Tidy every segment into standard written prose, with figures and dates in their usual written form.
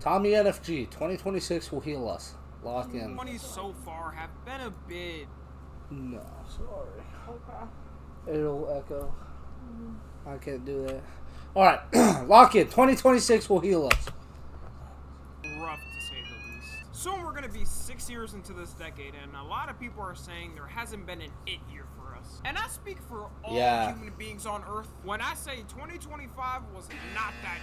Tommy NFG, 2026 will heal us. Lock in. 20 so far have been a bit. No. Sorry. Okay. It'll echo. I can't do that. Alright, lock in. 2026 will heal us. Rough to say the least. Soon we're gonna be 6 years into this decade, and a lot of people are saying there hasn't been an it year for us. And I speak for all human beings on Earth when I say 2025 was not that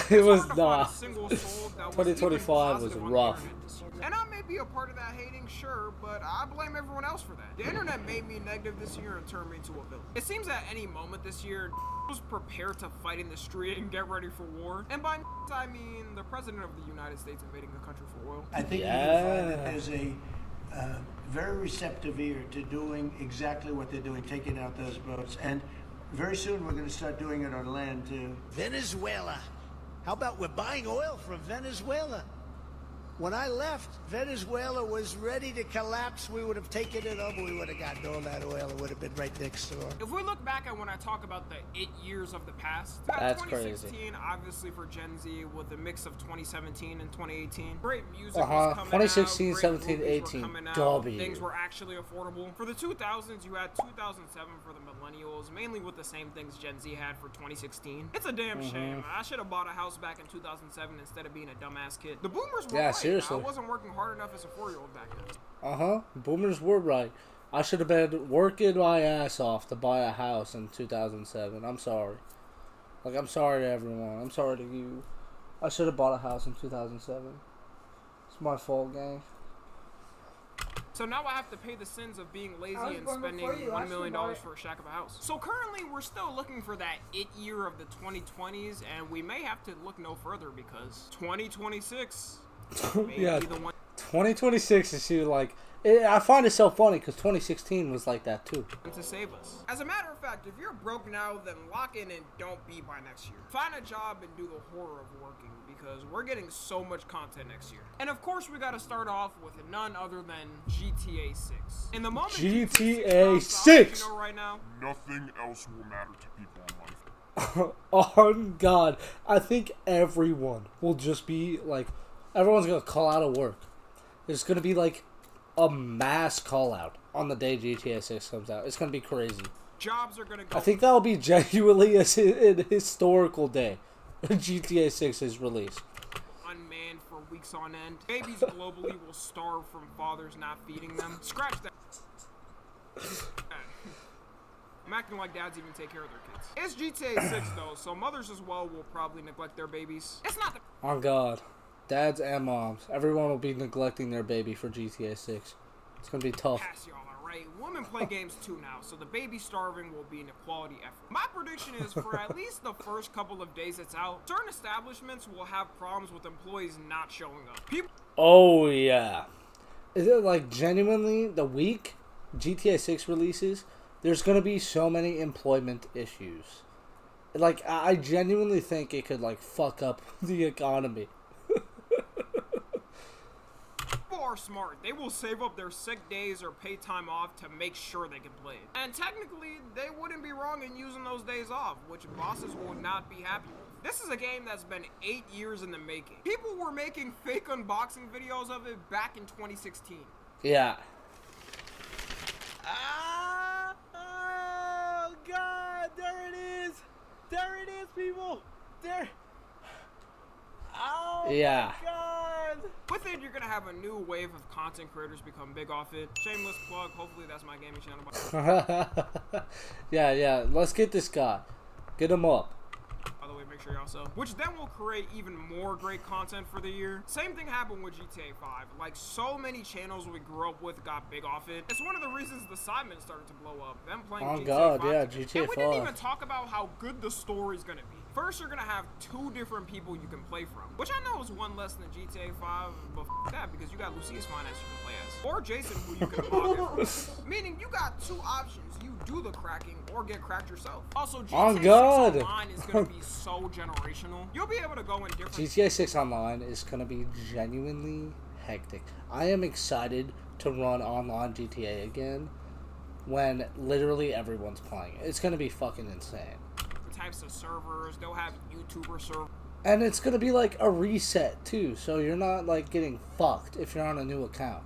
year. It was hard to find not. a single soul that was 2025 was even positive on the rough. internet this year. And I may be a part of that hating, sure, but I blame everyone else for that. The internet made me negative this year and turned me into a villain. It seems at any moment this year was prepared to fight in the street and get ready for war. And by I mean the president of the United States invading a country for oil. I think you can find that there's a very receptive ear to doing exactly what they're doing, taking out those boats. And very soon we're going to start doing it on land too. Venezuela. How about we're buying oil from Venezuela? When I left, Venezuela was ready to collapse. We would have taken it over. We would have gotten all that oil. It would have been right next door. If we look back at when I talk about the 8 years of the past, That's 2016, crazy. obviously for Gen Z, with a mix of 2017 and 2018. Great music was coming 2016, out, great 17, movies were 18. coming out, W. things were actually affordable. For the 2000s, you had 2007 for the millennials, mainly with the same things Gen Z had for 2016. It's a damn shame. I should have bought a house back in 2007 instead of being a dumbass kid. The boomers were right. seriously. I wasn't working hard enough as a 4-year-old back then. Boomers were right. I should have been working my ass off to buy a house in 2007. I'm sorry. Like, I'm sorry to everyone. I'm sorry to you. I should have bought a house in 2007. It's my fault, gang. So now I have to pay the sins of being lazy I was and going spending before you. I $1 million should buy it. for a shack of a house. So currently we're still looking for that it year of the 2020s, and we may have to look no further because 2026 may Yeah. be the one 2026 is like... I find it so funny because 2016 was like that too. to save us. As a matter of fact, if you're broke now, then lock in and don't be by next year. Find a job and do the horror of working because we're getting so much content next year. And of course, we got to start off with none other than GTA 6. In the moment GTA 6 6! you know right now, Nothing else will matter to people in life. Oh God, I think everyone will just be like, everyone's gonna call out of work. There's gonna be like a mass call out on the day GTA 6 comes out. It's gonna be crazy. jobs are going to go. I think that'll be genuinely a historical day when GTA 6 is released. Unmanned for weeks on end. Babies globally will starve from fathers not feeding them. Scratch that. I'm acting like dads even take care of their kids. It's GTA 6 though, so mothers as well will probably neglect their babies. It's not the On God. Dads and moms. Everyone will be neglecting their baby for GTA 6. It's gonna be tough. pass, y'all, alright? Women play games too now, so the baby starving will be an equality effort. My prediction is for at least the first couple of days it's out, certain establishments will have problems with employees not showing up. People Oh yeah. Is it like genuinely the week GTA 6 releases, there's gonna be so many employment issues. Like I genuinely think it could fuck up the economy. are smart. They will save up their sick days or pay time off to make sure they can play it. And technically, they wouldn't be wrong in using those days off, which bosses will not be happy with. This is a game that's been 8 years in the making. People were making fake unboxing videos of it back in 2016. Yeah. Oh, God. There it is. There it is, people. There. Oh, Yeah. my God. With it, you're gonna have a new wave of content creators become big off it. Shameless plug. Hopefully, that's my gaming channel. Yeah. Let's get this guy. Get him up. By the way, make sure y'all sub. Which then will create even more great content for the year. Same thing happened with GTA 5. Like, so many channels we grew up with got big off it. It's one of the reasons the Simon started to blow up. Them playing Oh GTA God, 5 yeah, together. GTA And we didn't 5. even talk about how good the story's gonna be. First, you're gonna have 2 different people you can play from. Which I know is one less than GTA 5, but f that, because you got Lucius Finance you can play as. Or Jason, who you can log in from. Meaning, you got 2 options. You do the cracking, or get cracked yourself. Also, GTA 6 God. Online is gonna be so generational. You'll be able to go in different... GTA 6 Online is going to be genuinely hectic. I am excited to run online GTA again when literally everyone's playing it. It's going to be fucking insane. types of servers. They'll have YouTuber servers. And it's gonna be like a reset too, so you're not like getting fucked if you're on a new account.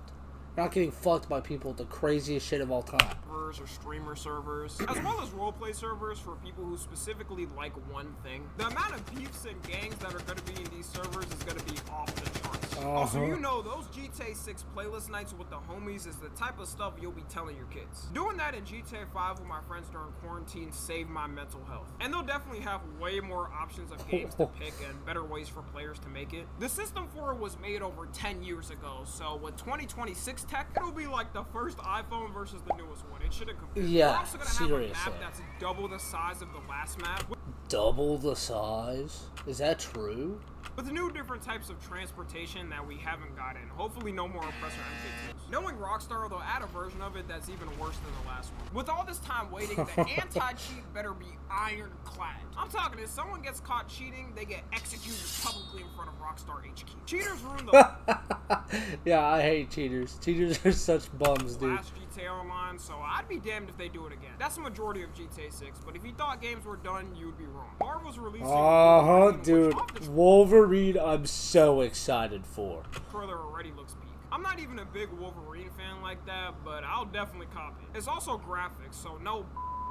You're not getting fucked by people with the craziest shit of all time. Servers or streamer servers, as well as roleplay servers for people who specifically like one thing. The amount of beefs and gangs that are going to be in these servers is going to be off the charts. Also, you know, those GTA 6 playlist nights with the homies is the type of stuff you'll be telling your kids. Doing that in GTA 5 with my friends during quarantine saved my mental health. And they'll definitely have way more options of games to pick and better ways for players to make it. The system for it was made over 10 years ago, so with 2026 tech, it'll be like the first iPhone versus the newest one. It shouldn't compare. Yeah, We're also gonna have a seriously. map that's double the size of the last map. Double the size? Is that true? With the new different types of transportation that we haven't gotten, hopefully no more Oppressor MK2s. Knowing Rockstar, they'll add a version of it that's even worse than the last one. With all this time waiting, the anti-cheat better be ironclad. I'm talking, if someone gets caught cheating, they get executed publicly in front of Rockstar HQ. Cheaters ruin the Yeah, I hate cheaters. Cheaters are such bums, dude. last GTA Online, so I'd be damned if they do it again. That's the majority of GTA 6, but if you thought games were done, you'd be wrong. Marvel's releasing Wolverine, which Dude. off the Wolverine, I'm so excited for. trailer already looks peak. I'm not even a big Wolverine fan like that, but I'll definitely cop it. It's also graphics, so no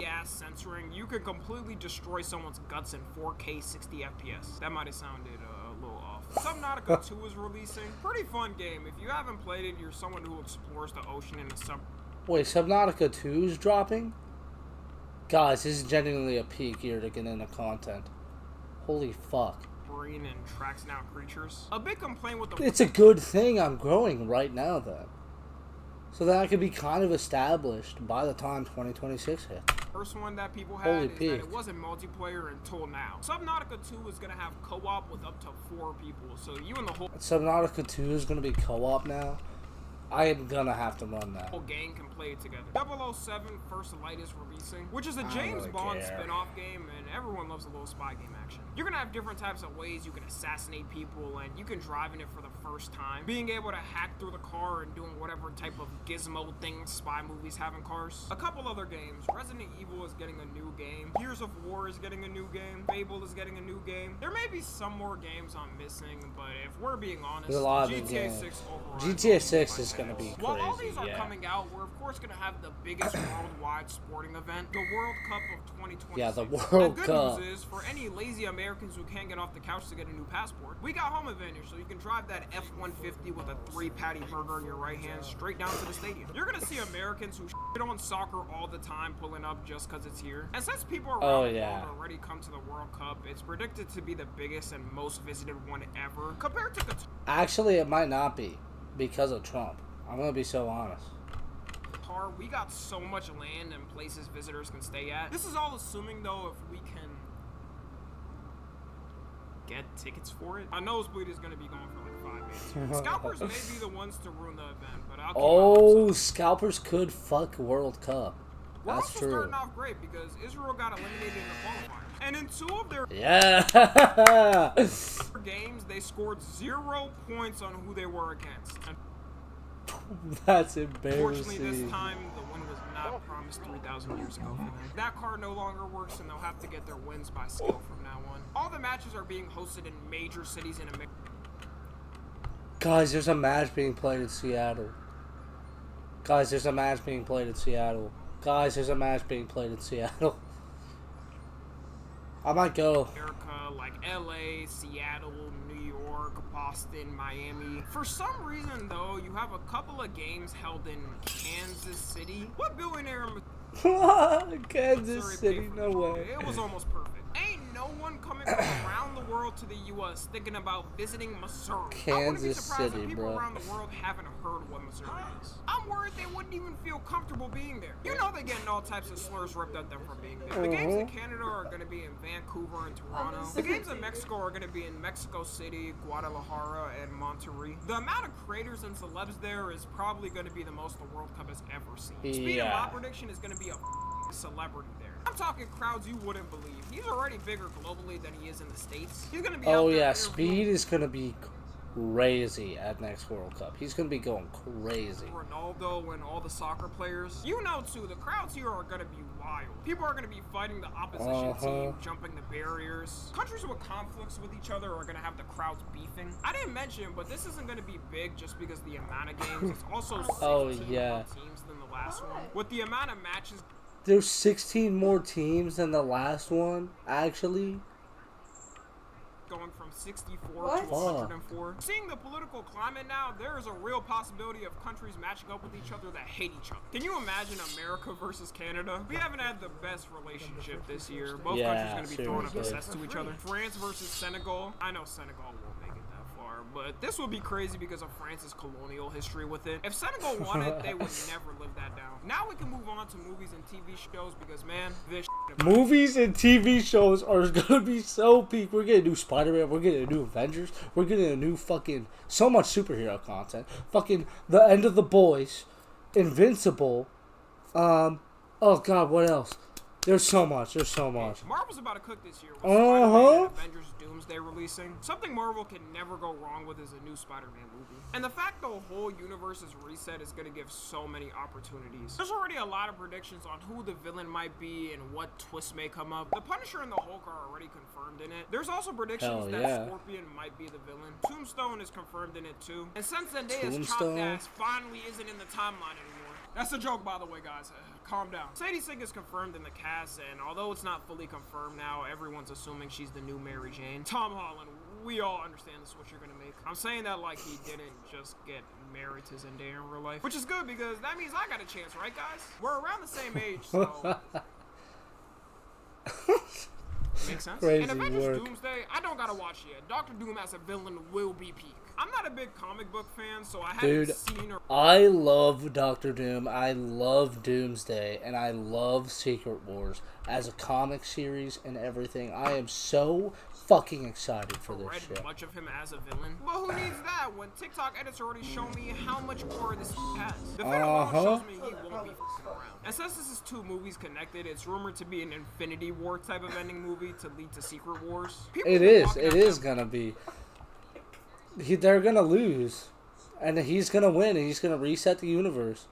ass censoring. You can completely destroy someone's guts in 4K 60 FPS. That might have sounded a little off. Subnautica 2 is releasing. Pretty fun game. If you haven't played it, you're someone who explores the ocean in a Wait, Subnautica 2 is dropping? Guys, this is genuinely a peak year to get into content. Holy fuck. submarine and tracks down creatures. A big complaint with the It's a good thing I'm growing right now, then. So that I could be kind of established by the time 2026 hits. first one that people Holy had is that peak. it wasn't multiplayer until now. Subnautica 2 is going to have co-op with up to 4 people, so you and the whole Subnautica 2 is going to be co-op now. I am going to have to run that. gang can play it together. 007 First Light is releasing, which is a I don't James really Bond care. spin-off game, and everyone loves a little spy game action. You're gonna have different types of ways you can assassinate people, and you can drive in it for the first time. Being able to hack through the car and doing whatever type of gizmo thing spy movies have in cars. A couple other games. Resident Evil is getting a new game. Gears of War is getting a new game. Fable is getting a new game. There may be some more games I'm missing, but if we're being honest, There's a lot of GTA games. 6 overall. GTA 6 is going to be crazy. While all these are yeah. coming out, we're of course going to have the biggest worldwide sporting event, the World Cup of 2026. Yeah, the World The good Cup. news is, for any lazy Americans who can't get off the couch to get a new passport, we got home advantage, so you can drive that F-150 with a 3-patty burger in your right hand straight down to the stadium. You're going to see Americans who shit on soccer all the time pulling up just because it's here. And since people around Oh, the yeah. world already come to the World Cup, it's predicted to be the biggest and most visited one ever. Compared to Actually, it might not be because of Trump. I'm going to be so honest. Qatar, we got so much land and places visitors can stay at. This is all assuming, though, if we can get tickets for it. A nosebleed is going to be going for like 5 minutes. Scalpers may be the ones to ruin the event, but I'll keep my Oh, hopes up. scalpers could fuck World Cup. We're That's also true. starting off great because Israel got eliminated in the qualifiers. And in 2 of their Yeah. games, they scored 0 points on who they were against. And That's unfortunately, this embarrassing. time, the win was not promised 3,000 years ago for them. That card no longer works, and they'll have to get their wins by skill from now on. All the matches are being hosted in major cities in America. Guys, there's a match being played in Seattle. Guys, there's a match being played in Seattle. Guys, there's a match being played in Seattle. I might go. Like LA, Seattle, New York, Boston, Miami. For some reason, though, you have a couple of games held in Kansas City. What billionaire in Kansas Missouri City, paid for no this? way. It was almost perfect. Ain't no one coming from around the world to the U.S. thinking about visiting Missouri. I wouldn't be Kansas surprised City, if people bro. around the world haven't heard what Missouri is. I'm worried they wouldn't even feel comfortable being there. You know they're getting all types of slurs ripped at them for being there. The games in Canada are going to be in Vancouver and Toronto. The games in Mexico are going to be in Mexico City, Guadalajara, and Monterrey. The amount of creators and celebs there is probably going to be the most the World Cup has ever seen. Speed of Yeah. my prediction is going to be a celebrity there. I'm talking crowds you wouldn't believe. He's already bigger globally than he is in the States. He's going to be out Oh there yeah, interviewing Speed is gonna be crazy at next World Cup. He's gonna be going crazy. Ronaldo and all the soccer players. You know, too, the crowds here are gonna be wild. People are gonna be fighting the opposition team, jumping the barriers. Countries with conflicts with each other are gonna have the crowds beefing. I didn't mention, but this isn't gonna be big just because the amount of games. It's also 16 more teams than the last one. With the amount of matches. There's 16 more teams than the last one, actually. Going from 64 to 104. Seeing the political climate now, there is a real possibility of countries matching up with each other that hate each other. Can you imagine America versus Canada? We haven't had the best relationship this year. Both countries are going to be throwing up a cess to each other. France versus Senegal. I know Senegal won't make it that far, but this would be crazy because of France's colonial history with it. If Senegal won it, they would never live that down. Now we can move on to movies and TV shows because, man, this movies and TV shows are gonna be so peak. We're getting a new Spider-Man, we're getting a new Avengers, we're getting a new fucking so much superhero content. Fucking The End of the Boys, Invincible, oh god, what else? There's so much. Marvel's about to cook this year with Spider-Man and Avengers Doomsday releasing. Something Marvel can never go wrong with is a new Spider-Man movie. And the fact the whole universe is reset is going to give so many opportunities. There's already a lot of predictions on who the villain might be and what twists may come up. The Punisher and the Hulk are already confirmed in it. There's also predictions that Scorpion might be the villain. Tombstone is confirmed in it too. And since Zendaya's chopped ass finally isn't in the timeline anymore. That's a joke, by the way, guys. Calm down. Sadie Sink is confirmed in the cast, and although it's not fully confirmed now, everyone's assuming she's the new Mary Jane. Tom Holland, we all understand this is what you're gonna make. I'm saying that like he didn't just get married to Zendaya in real life, which is good because that means I got a chance, right, guys? We're around the same age, so... Makes sense. Crazy in Avengers work. Doomsday, I don't gotta watch it yet. Doctor Doom as a villain will be peak. I'm not a big comic book fan, so I haven't seen or... I love Doctor Doom, I love Doomsday, and I love Secret Wars as a comic series and everything. I am so fucking excited for this shit. Much of him as a villain. But who needs that when TikTok edits already show me how much more this has? The film alone shows me he won't be f***ing around. And since this is two movies connected, it's rumored to be an Infinity War type of ending movie to lead to Secret Wars. It is gonna be. They're gonna lose, and he's gonna win, and he's gonna reset the universe.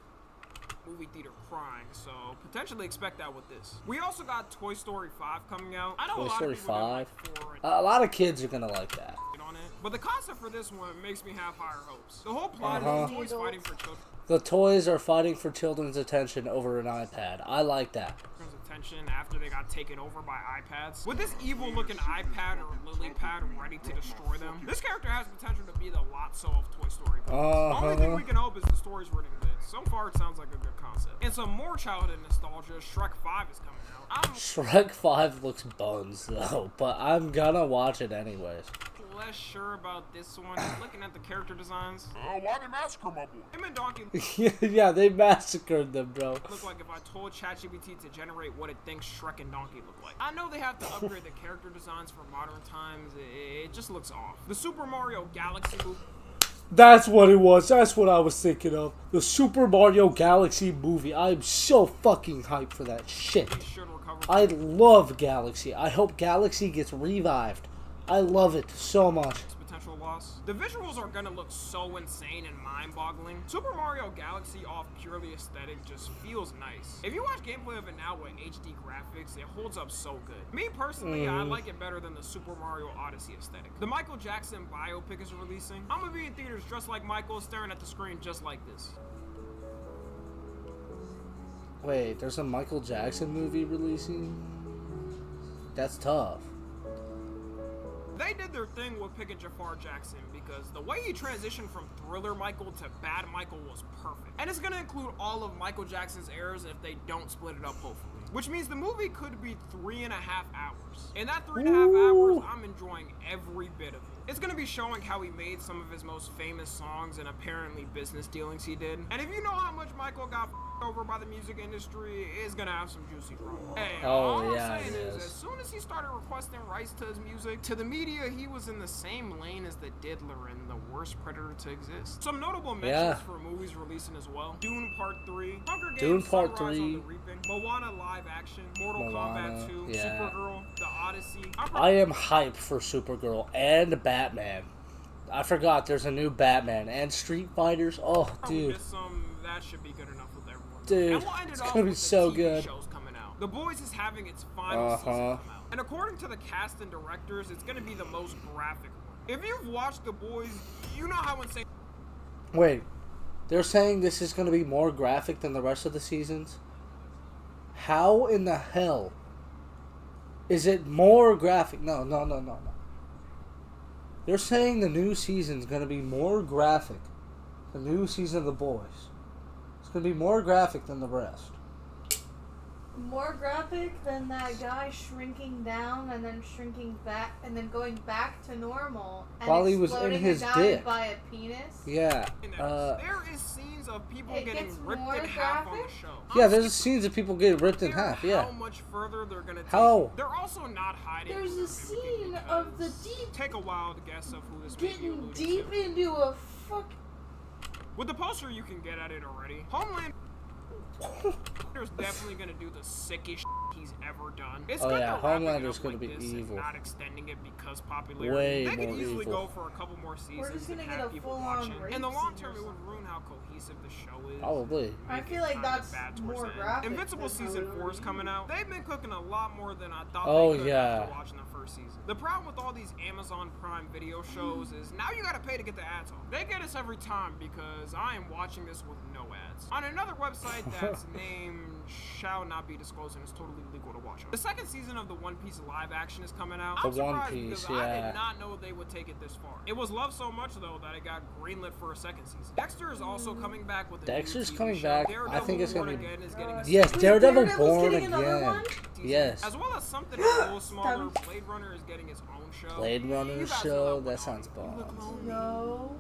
Movie theater crying, so potentially expect that with this. We also got Toy Story 5 coming out. I know Toy a lot Story of people 5. Like 4 A lot of kids are gonna like that. on it, but the concept for this one makes me have higher hopes. The whole plot is toys fighting for children. The toys are fighting for children's attention over an iPad. I like that. Attention after they got taken over by iPads. With this evil-looking iPad or lily pad ready to destroy them, this character has potential to be the Lotso of Toy Story. The only thing we can hope is the story's written good. So far, it sounds like a good concept. And some more childhood nostalgia. Shrek 5 is coming out. Shrek 5 looks buns though, but I'm gonna watch it anyways. Less sure about this one. Looking at the character designs. Why they massacre my boy? Him and Donkey Yeah, they massacred them, bro. look like if I told ChatGPT to generate what it thinks Shrek and Donkey look like. I know they have to upgrade the character designs for modern times. It just looks off. The Super Mario Galaxy movie. That's what it was. That's what I was thinking of. The Super Mario Galaxy movie. I'm so fucking hyped for that shit. I love Galaxy. I hope Galaxy gets revived. I love it so much. Potential loss. The visuals are gonna look so insane and mind-boggling. Super Mario Galaxy off purely aesthetic just feels nice. If you watch gameplay of it now with HD graphics, it holds up so good. Me personally, I like it better than the Super Mario Odyssey aesthetic. The Michael Jackson biopic is releasing. I'm gonna be in theaters dressed like Michael, staring at the screen just like this. Wait, there's a Michael Jackson movie releasing? That's tough. They did their thing with picking Jafar Jackson because the way he transitioned from Thriller Michael to Bad Michael was perfect. And it's gonna include all of Michael Jackson's errors if they don't split it up, hopefully. Which means the movie could be 3.5 hours. In that 3.5 hours, I'm enjoying every bit of it. It's gonna be showing how he made some of his most famous songs and apparently business dealings he did. And if you know how much Michael got over by the music industry, it's gonna have some juicy drama. Hey, all I'm saying is, as soon as he started requesting rights to his music, to the media, he was in the same lane as the Diddler and the worst predator to exist. Some notable mentions for movies releasing as well: Dune Part 3, Hunger Games, Dune Part Sunrise 3, on the Reaping, Moana live action, Mortal Kombat 2, Supergirl, The Odyssey. I am hyped for Supergirl and Batman. I forgot. There's a new Batman and Street Fighters. Oh, dude. That should be good enough with everyone. Dude, And we'll end it it's off gonna be with the so TV good. shows coming out. The Boys is having its final season come out. And according to the cast and directors, it's gonna be the most graphic one. If you've watched The Boys, you know how insane. Wait, they're saying this is going to be more graphic than the rest of the seasons? How in the hell is it more graphic? No. They're saying the new season's going to be more graphic. The new season of The Boys. It's going to be more graphic than the rest. More graphic than that guy shrinking down and then shrinking back and then going back to normal and While he was in exploding his a guy dick. by a penis. Yeah. There is scenes of people It getting gets ripped more in half on the graphic? show. Yeah, I'm there's scenes of people get ripped in half, yeah. How much further they're gonna take. How? They're also not hiding. There's who a they're mimicking scene of the because- deep Take a wild guess of who this may be getting alluding deep to. into a fuck. With the poster, you can get at it already. Homelander's definitely gonna do the sickest he's ever done. It's Oh, good yeah, they're wrapping it Homelander's up gonna like be this and evil. not extending it because popularity. Way they could more easily evil. go for a couple more seasons just gonna and get have a people full-on watching. rape In the long scene term, or it would ruin how cohesive the show is. Probably. I Make feel it like kinda that's bad towards more the end. graphic Invincible than season 4 is WWE. coming out. They've been cooking a lot more than I thought Oh, they could yeah. after watching the first season. The problem with all these Amazon Prime Video shows is now you gotta pay to get the ads on. They get us every time because I am watching this with no ads. On another website that's name shall not be disclosed and it's totally legal to watch on. The second season of the One Piece live action is coming out. I'm The One surprised Piece, because I yeah. did not know they would take it this far. It was loved so much though that it got greenlit for a second season. Dexter is also coming back with a Dexter's new TV coming show. back. I Daredevil think it's gonna Born be- Again is getting a Yes, Wait, Daredevil Daredevil's Born getting another Again. one? Yes. As well as something a little smaller, Dummy. Blade Runner is getting its own show. Blade Runner You guys show? know That went sounds on. You look bomb. lonely. No.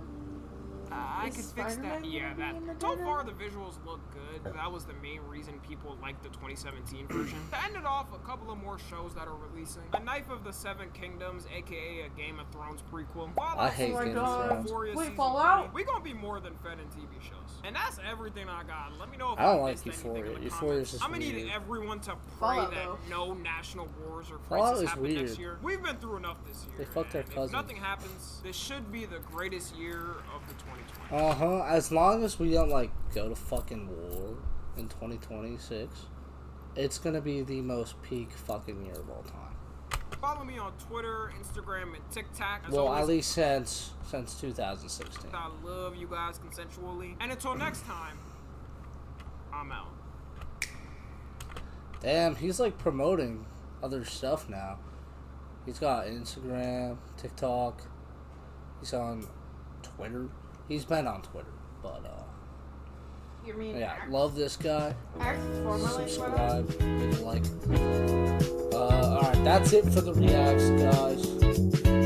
I Is could fix Spider-Man that. Yeah, gonna be in the that. So far, the Daredevil? visuals look good. That was the main reason people liked the 2017 version. To end it off, a couple of more shows that are releasing. A Knife of the Seven Kingdoms, aka a Game of Thrones prequel. I hate my Game God. of Thrones. Wait, Fallout? We gonna be more than fed in TV shows. And that's everything I got. Let me know if I don't missed like anything Euphoria. in the Euphoria is comments. just I'm gonna need weird. everyone to pray Fallout, that though. no national wars or Fallout crises is happen weird. next year. We've been through enough this year. They fucked their and cousins. If nothing happens, this should be the greatest year of the 2020s. As long as we don't like go to fucking war in 2026, it's gonna be the most peak fucking year of all time. Follow me on Twitter, Instagram, and TikTok. As Well, always, at least since 2016. I love you guys consensually. And until next time, I'm out. Damn, he's like promoting other stuff now. He's got Instagram, TikTok. He's on Twitter. He's been on Twitter, but You mean yeah, Axe? love this guy. Axe is formerly Twitter? Subscribe, hit a like. All right, that's it for the reacts, guys.